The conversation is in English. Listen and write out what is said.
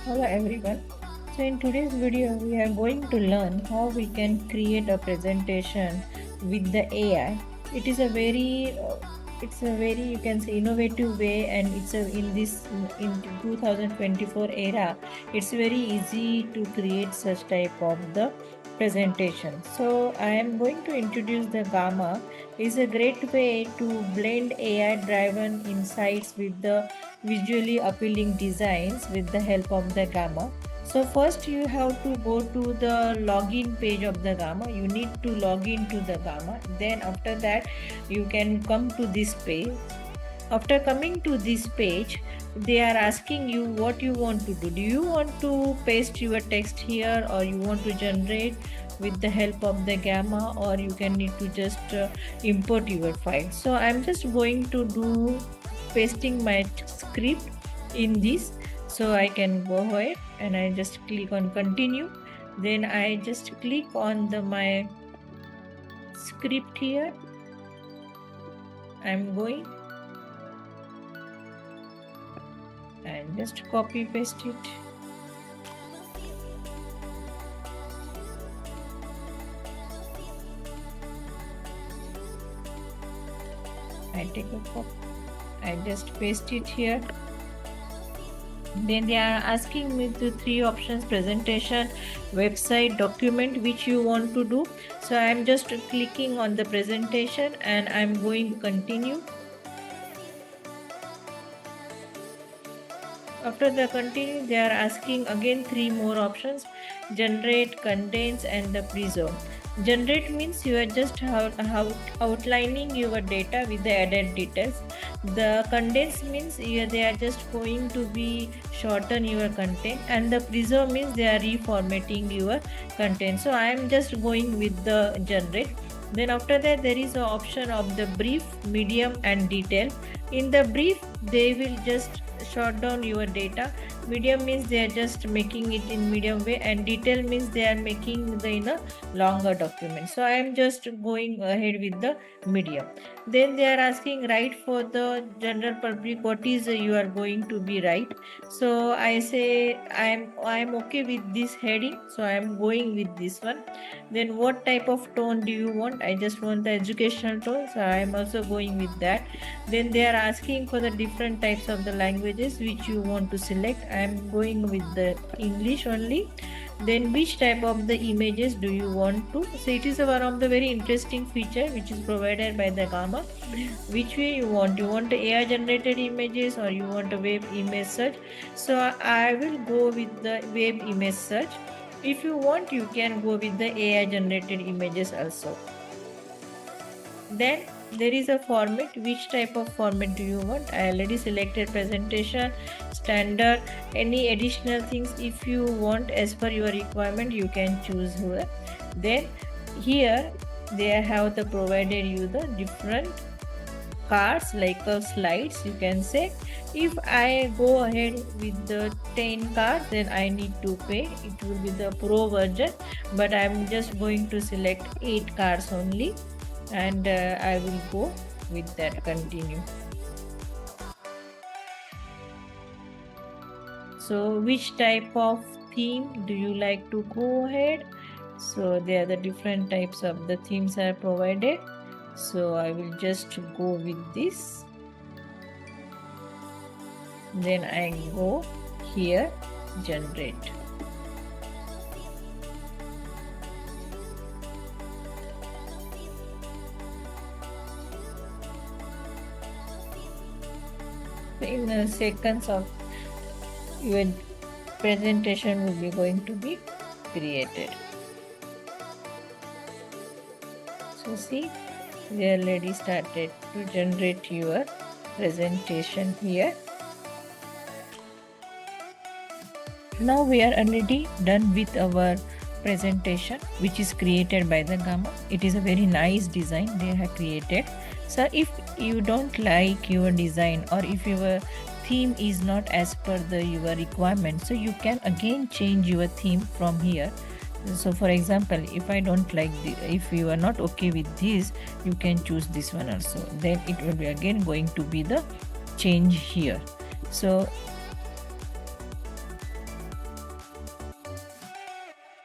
Hello everyone. So in today's video we are going to learn how we can create a presentation with the AI. It is a very you can say innovative way, and it's a in 2024 era it's very easy to create such type of the presentation. So I am going to introduce the Gamma. Is a great way to blend AI driven insights with the visually appealing designs with the help of the Gamma. So first you have to go to the login page of the Gamma. You need to log into the Gamma. Then after that you can come to this page. After coming to this page, they are asking you what you want to do. Do you want to paste your text here, or you want to generate with the help of the Gamma, or you can need to just import your file. So I'm just going to do pasting my script in this. So I can go ahead and I just click on continue. Then I just click on the my script here. I'm going and just copy paste it. I take a copy. I just paste it here. Then they are asking me the three options: presentation, website, document, which you want to do. So I'm just clicking on the presentation and I'm going to continue. After the continue, they are asking again three more options: generate, condense, and the preserve. Generate means you are just outlining your data with the added details. The condense means they are just going to be shorten your content, and the preserve means they are reformatting your content. So I am just going with the generate. Then after that there is an option of the brief, medium, and detail. In the brief, they will just short down your data. Medium means they are just making it in medium way, and detail means they are making the in a longer document. So I am just going ahead with the medium. Then they are asking write for the general public, what is you are going to be write. So I say I am okay with this heading, so I am going with this one. Then what type of tone do you want? I just want the educational tone, so I am also going with that. Then they are asking for the different types of the languages which you want to select. I am going with the English only. Then which type of the images do you want to? So it is one of the very interesting feature which is provided by the Gamma. Which way you want? You want AI generated images, or you want a web image search? So I will go with the web image search. If you want, you can go with the AI generated images also. Then there is a format. Which type of format do you want? I already selected presentation, standard, any additional things if you want as per your requirement you can choose here. Then here they have the provided you the different cards like slides, you can say. If I go ahead with the 10 cards, then I need to pay. It will be the pro version, but I'm just going to select 8 cards only, and I will go with that continue. So which type of theme do you like to go ahead? So there are the different types of the themes are provided. So I will just go with this. Then I go here, generate. In the seconds of your presentation will be going to be created. So see, we already started to generate your presentation here. Now we are already done with our presentation, which is created by the Gamma. It is a very nice design they have created. So if you don't like your design, or if your theme is not as per your requirement, so you can again change your theme from here. So for example, if I don't like if you are not okay with this, you can choose this one also. Then it will be again going to be the change here. So